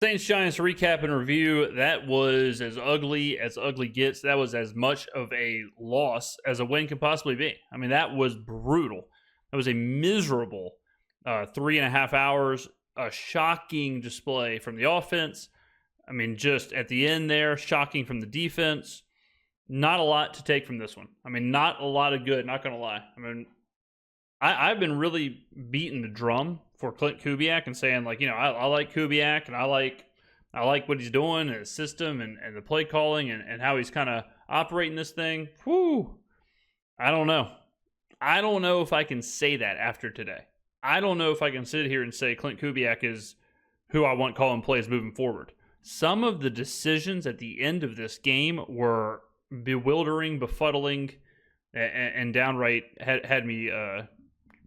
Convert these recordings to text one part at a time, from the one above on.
Saints Giants recap and review. That was as ugly gets. That was as much of a loss as a win could possibly be. I mean, that was brutal. That was a miserable 3.5 hours. A shocking display from the offense. I mean, just at the end there, shocking from the defense. Not a lot to take from this one. I mean, not a lot of good, not going to lie. I mean, I've been really beating the drum for Klint Kubiak and saying, like, I like Kubiak and I like what he's doing and his system and the play calling and how he's kind of operating this thing. Whew. I don't know. I don't know if I can say that after today. I don't know if I can sit here and say Klint Kubiak is who I want calling plays moving forward. Some of the decisions at the end of this game were bewildering, befuddling, and downright had me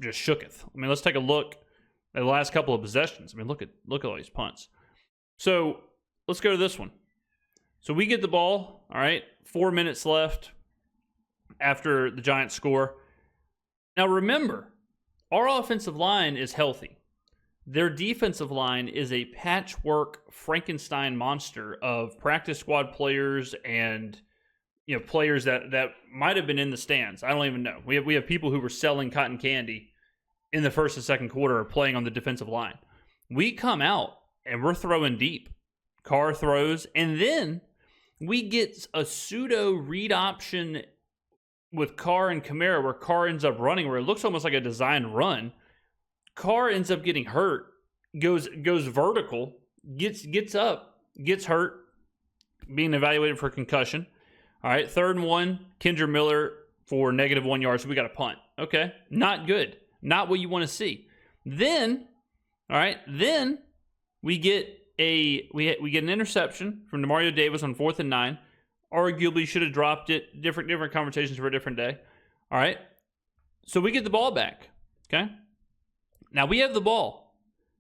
just shooketh. I mean, let's take a look at the last couple of possessions. I mean, look at all these punts. So let's go to this one. So we get the ball, all right, 4 minutes left after the Giants score. Now remember, our offensive line is healthy. Their defensive line is a patchwork Frankenstein monster of practice squad players and players that might have been in the stands. I don't even know. We have people who were selling cotton candy in the first and second quarter playing on the defensive line. We come out and we're throwing deep. Carr throws, and then we get a pseudo read option with Carr and Kamara where Carr ends up running, where it looks almost like a designed run. Carr ends up getting hurt, goes vertical, gets up, gets hurt, being evaluated for concussion. All right, 3rd and 1, Kendra Miller for -1 yard, so we got a punt. Okay, not good. Not what you want to see. Then, all right, we get an interception from Demario Davis on 4th and 9. Arguably should have dropped it. Different conversations for a different day. All right, so we get the ball back. Okay, now we have the ball.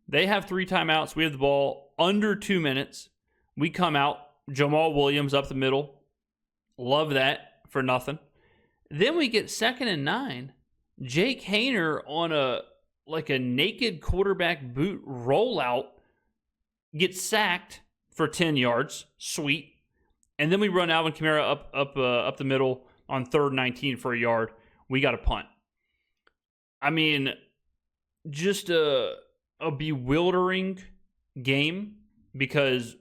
They have 3 timeouts. We have the ball under 2 minutes. We come out. Jamal Williams up the middle. Love that for nothing. Then we get 2nd and 9. Jake Haener on a naked quarterback boot rollout gets sacked for 10 yards. Sweet. And then we run Alvin Kamara up the middle on 3rd and 19 for a yard. We got a punt. I mean, just a bewildering game because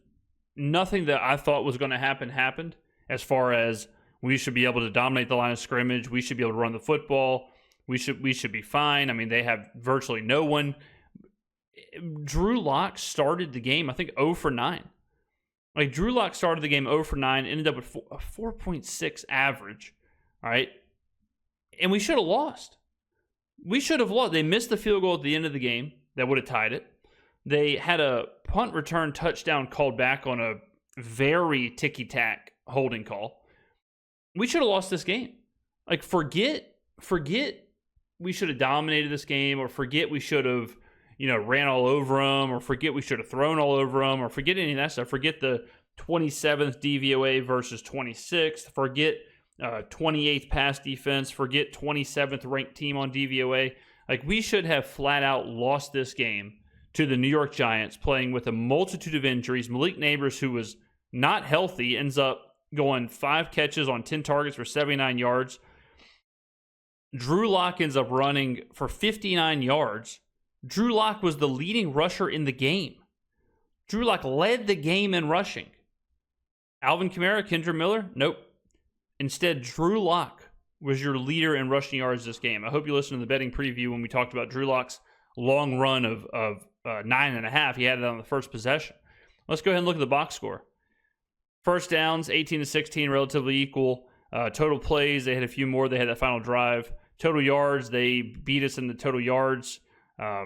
nothing that I thought was going to happen happened, as far as we should be able to dominate the line of scrimmage. We should be able to run the football. We should be fine. I mean, they have virtually no one. Drew Lock started the game, I think, 0 for 9. Like, Drew Lock started the game 0 for 9, ended up with a 4.6 average, all right? And we should have lost. We should have lost. They missed the field goal at the end of the game that would have tied it. They had a punt return touchdown called back on a very ticky-tack holding call. We should have lost this game. Like, forget we should have dominated this game, or forget we should have, ran all over them, or forget we should have thrown all over them, or forget any of that stuff. Forget the 27th DVOA versus 26th. Forget 28th pass defense. Forget 27th ranked team on DVOA. Like, we should have flat out lost this game to the New York Giants, playing with a multitude of injuries. Malik Neighbors, who was not healthy, ends up going 5 catches on 10 targets for 79 yards. Drew Lock ends up running for 59 yards. Drew Lock was the leading rusher in the game. Drew Lock led the game in rushing. Alvin Kamara, Kendra Miller? Nope. Instead, Drew Lock was your leader in rushing yards this game. I hope you listened to the betting preview when we talked about Drew Lock's long run of 9.5. He had it on the first possession. Let's go ahead and look at the box score. First downs, 18-16, relatively equal. Total plays, they had a few more. They had that final drive. Total yards, they beat us in the total yards. I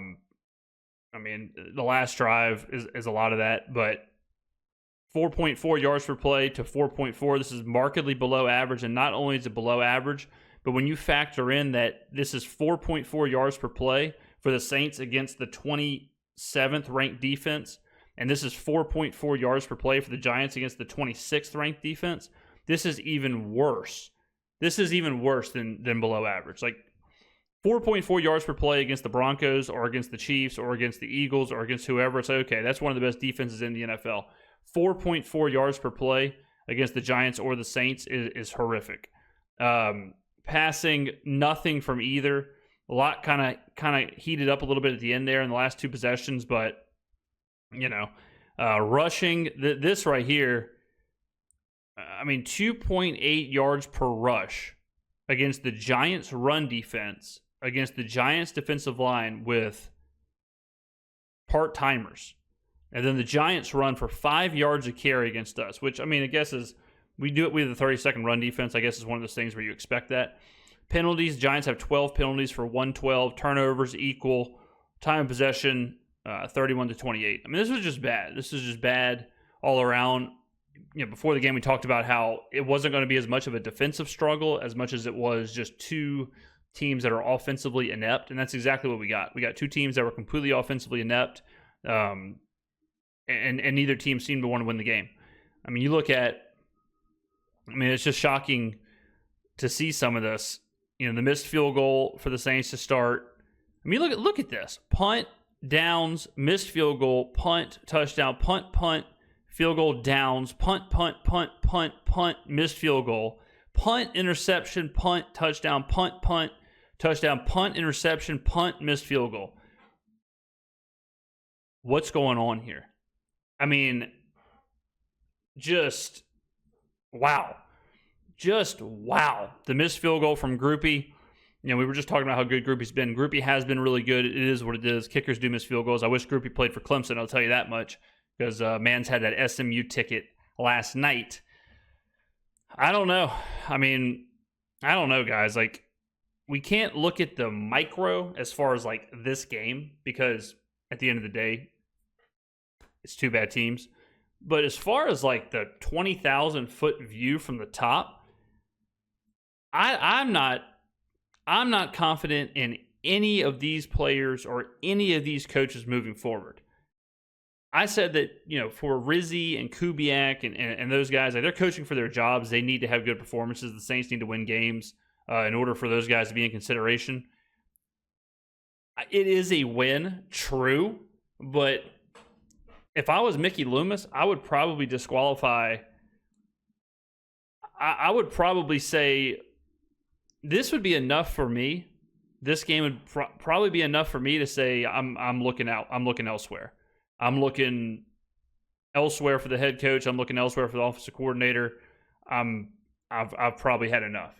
mean, the last drive is a lot of that, but 4.4 yards per play to 4.4. This is markedly below average, and not only is it below average, but when you factor in that this is 4.4 yards per play for the Saints against the 27th ranked defense, and this is 4.4 yards per play for the Giants against the 26th ranked defense, this is even worse. This is even worse than below average. Like, 4.4 yards per play against the Broncos or against the Chiefs or against the Eagles or against whoever. It's okay. That's one of the best defenses in the NFL. 4.4 yards per play against the Giants or the Saints is horrific. Passing, nothing from either. A lot kind of heated up a little bit at the end there in the last two possessions, but, rushing, this right here, 2.8 yards per rush against the Giants' run defense, against the Giants' defensive line with part-timers. And then the Giants run for 5 yards a carry against us, which, I guess is, we do it with a 30-second run defense, I guess is one of those things where you expect that. Penalties, Giants have 12 penalties for 112. Turnovers equal. Time of possession, 31-28. This was just bad. This is just bad all around. Before the game, we talked about how it wasn't going to be as much of a defensive struggle as much as it was just two teams that are offensively inept, and that's exactly what we got. We got two teams that were completely offensively inept, and neither team seemed to want to win the game. You look at, it's just shocking to see some of this. The missed field goal for the Saints to start. Look at this. Punt, downs, missed field goal, punt, touchdown, punt, field goal, downs, punt, missed field goal, punt, interception, punt, touchdown, touchdown, punt, interception, punt, missed field goal. What's going on here? Just wow. Just wow. The missed field goal from Groupie. We were just talking about how good Groupie's been. Groupie has been really good. It is what it is. Kickers do miss field goals. I wish Groupie played for Clemson, I'll tell you that much, because Mans had that SMU ticket last night. I don't know. I don't know, guys. We can't look at the micro as far as, this game, because at the end of the day, it's two bad teams. But as far as, the 20,000-foot view from the top, I'm not confident in any of these players or any of these coaches moving forward. I said that, for Rizzi and Kubiak and those guys, they're coaching for their jobs. They need to have good performances. The Saints need to win games in order for those guys to be in consideration. It is a win, true, but if I was Mickey Loomis, I would probably disqualify. I would probably say this would be enough for me. This game would probably be enough for me to say I'm looking out. I'm looking elsewhere. I'm looking elsewhere for the head coach. I'm looking elsewhere for the offensive coordinator. I've probably had enough.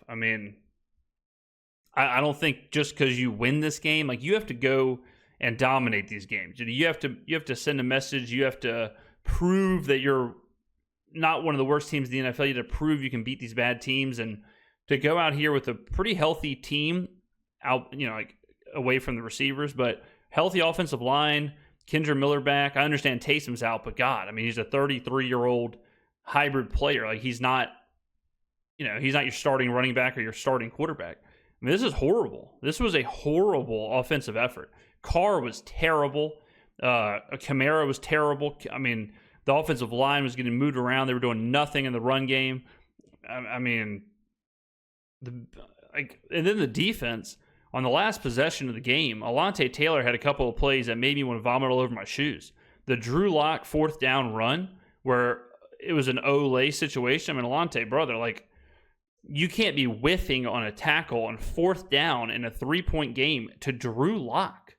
I don't think just because you win this game, you have to go and dominate these games. You have to send a message. You have to prove that you're not one of the worst teams in the NFL. You have to prove you can beat these bad teams, and to go out here with a pretty healthy team out, away from the receivers, but healthy offensive line, Kendra Miller back. I understand Taysom's out, but God, he's a 33-year-old hybrid player. He's not your starting running back or your starting quarterback. This is horrible. This was a horrible offensive effort. Carr was terrible. Kamara was terrible. The offensive line was getting moved around. They were doing nothing in the run game. And then the defense, on the last possession of the game, Alontae Taylor had a couple of plays that made me want to vomit all over my shoes. The Drew Lock 4th down run, where it was an Olay situation. Alontae, brother, you can't be whiffing on a tackle on 4th down in a 3-point game to Drew Lock.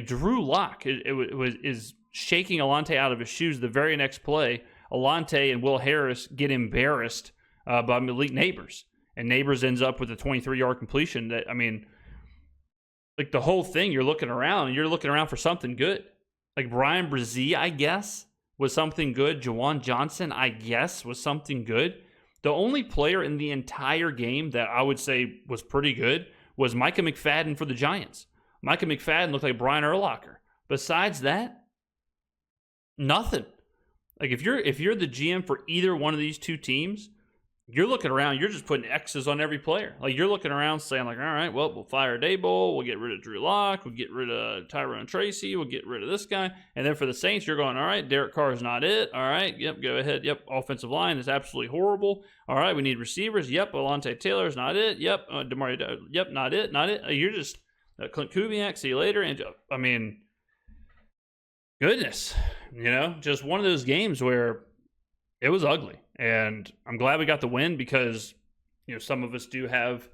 Drew Lock is shaking Alontae out of his shoes. The very next play, Alontae and Will Harris get embarrassed by Malik Neighbors. And Neighbors ends up with a 23-yard completion that, the whole thing, you're looking around for something good. Bryan Bresee, I guess, was something good. Juwan Johnson, I guess, was something good. The only player in the entire game that I would say was pretty good was Micah McFadden for the Giants. Micah McFadden looked like Brian Urlacher. Besides that, nothing. If you're the GM for either one of these two teams, you're looking around, you're just putting X's on every player. You're looking around saying, all right, well, we'll fire Daboll, we'll get rid of Drew Lock, we'll get rid of Tyrone Tracy, we'll get rid of this guy. And then for the Saints, you're going, all right, Derek Carr is not it. All right, yep, go ahead. Yep, offensive line is absolutely horrible. All right, we need receivers. Yep, Alontae Taylor is not it. Yep, DeMario, yep, not it. You're just Klint Kubiak, see you later. And I mean, goodness, just one of those games where it was ugly. And I'm glad we got the win because, some of us do have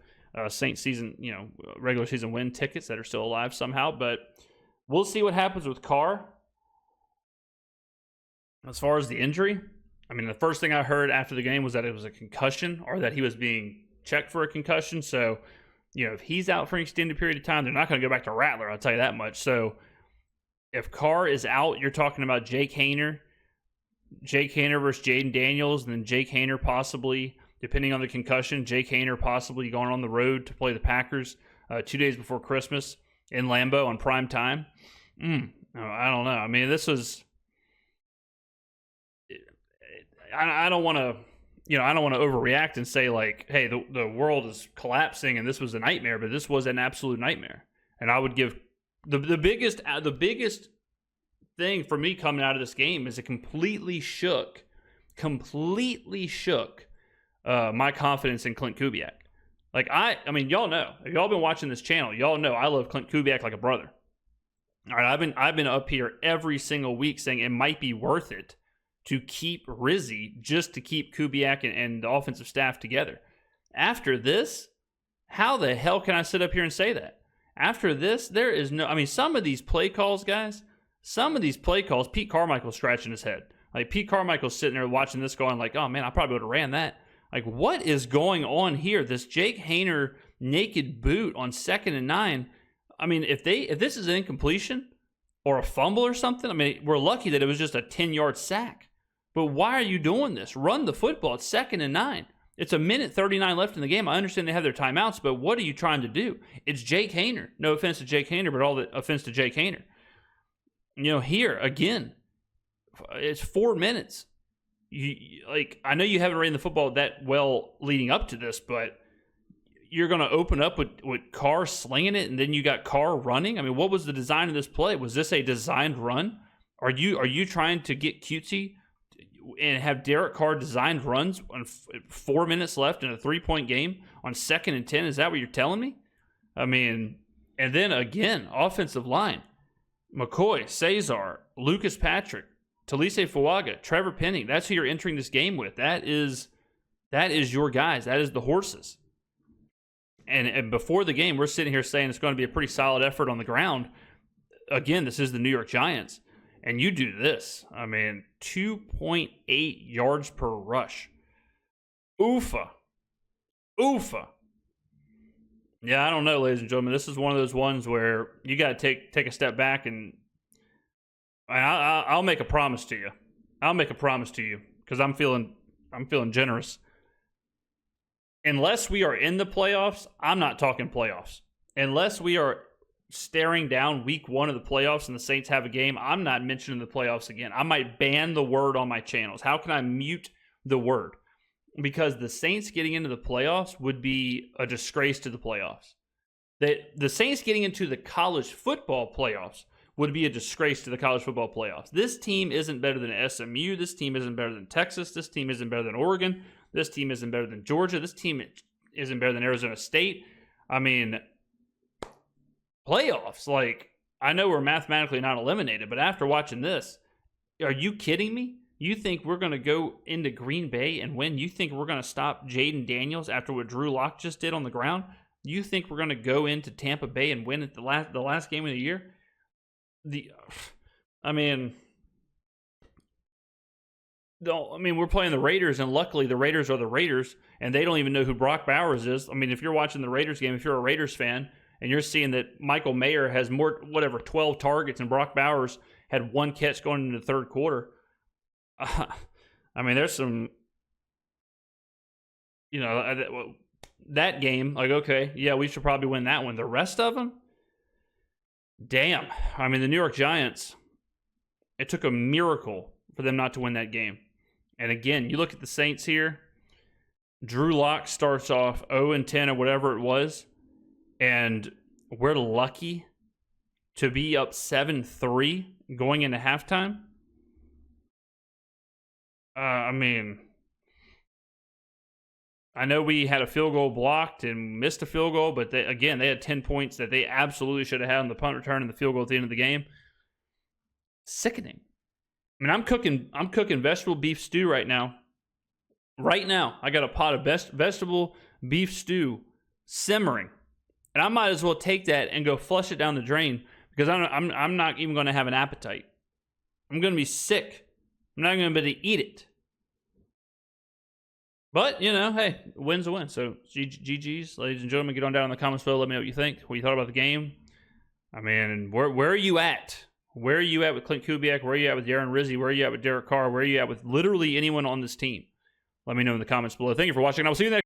Saints season, regular season win tickets that are still alive somehow. But we'll see what happens with Carr. As far as the injury, I mean, the first thing I heard after the game was that it was a concussion or that he was being checked for a concussion. So, if he's out for an extended period of time, they're not going to go back to Rattler, I'll tell you that much. So, if Carr is out, you're talking about Jake Haener versus Jaden Daniels, and then Jake Haener possibly, depending on the concussion, Jake Haener possibly going on the road to play the Packers 2 days before Christmas in Lambeau on prime time. I don't know. I mean, this was... I don't want to, overreact and say like, hey, the world is collapsing and this was a nightmare, but this was an absolute nightmare. And I would give the biggest thing for me coming out of this game is it completely shook my confidence in Klint Kubiak. Like I mean, y'all know, if y'all been watching this channel, y'all know I love Klint Kubiak like a brother. All right, I've been up here every single week saying it might be worth it to keep Rizzi just to keep Kubiak and the offensive staff together. After this, how the hell can I sit up here and say that? After this, there is no... I mean, some of these play calls, guys, Pete Carmichael's scratching his head. Like, Pete Carmichael's sitting there watching this going like, oh, man, I probably would have ran that. Like, what is going on here? This Jake Haener naked boot on 2nd and 9. I mean, if this is an incompletion or a fumble or something, I mean, we're lucky that it was just a 10-yard sack. But why are you doing this? Run the football. It's 2nd and 9. It's 1:39 left in the game. I understand they have their timeouts, but what are you trying to do? It's Jake Haener. No offense to Jake Haener, but all the offense to Jake Haener. Here, again, it's 4 minutes. I know you haven't ran the football that well leading up to this, but you're going to open up with Carr slinging it, and then you got Carr running? I mean, what was the design of this play? Was this a designed run? Are you trying to get cutesy and have Derek Carr designed runs on 4 minutes left in a 3-point game on 2nd and 10? Is that what you're telling me? I mean, and then again, offensive line. McCoy, Cesar, Lucas Patrick, Talise Fuaga, Trevor Penning. That's who you're entering this game with. That is your guys. That is the horses. And before the game, we're sitting here saying it's going to be a pretty solid effort on the ground. Again, this is the New York Giants. And you do this. I mean, 2.8 yards per rush. Oofa. Yeah, I don't know, ladies and gentlemen. This is one of those ones where you got to take a step back, and I'll make a promise to you. Because I'm feeling generous. Unless we are in the playoffs, I'm not talking playoffs. Unless we are staring down week 1 of the playoffs and the Saints have a game, I'm not mentioning the playoffs again. I might ban the word on my channels. How can I mute the word? Because the Saints getting into the playoffs would be a disgrace to the playoffs. The Saints getting into the college football playoffs would be a disgrace to the college football playoffs. This team isn't better than SMU. This team isn't better than Texas. This team isn't better than Oregon. This team isn't better than Georgia. This team isn't better than Arizona State. I mean, playoffs, like, I know we're mathematically not eliminated, but after watching this, are you kidding me? You think we're going to go into Green Bay and win? You think we're going to stop Jaden Daniels after what Drew Lock just did on the ground? You think we're going to go into Tampa Bay and win at the last game of the year? We're playing the Raiders, and luckily the Raiders are the Raiders, and they don't even know who Brock Bowers is. I mean, if you're watching the Raiders game, if you're a Raiders fan, and you're seeing that Michael Mayer has 12 targets, and Brock Bowers had 1 catch going into the third quarter. There's some, that game, like, okay, yeah, we should probably win that one. The rest of them, damn. I mean, the New York Giants, it took a miracle for them not to win that game. And again, you look at the Saints here, Drew Lock starts off 0-10 or whatever it was, and we're lucky to be up 7-3 going into halftime. I know we had a field goal blocked and missed a field goal, but they had 10 points that they absolutely should have had on the punt return and the field goal at the end of the game. Sickening. I mean, I'm cooking vegetable beef stew right now. Right now, I got a pot of vegetable beef stew simmering, and I might as well take that and go flush it down the drain because I'm not even going to have an appetite. I'm going to be sick. I'm not going to be able to eat it. But, hey, win's a win. So, GG's, ladies and gentlemen, get on down in the comments below. Let me know what you think, what you thought about the game. I mean, where are you at? Where are you at with Klint Kubiak? Where are you at with Bryan Bresee? Where are you at with Derek Carr? Where are you at with literally anyone on this team? Let me know in the comments below. Thank you for watching. I will see you next.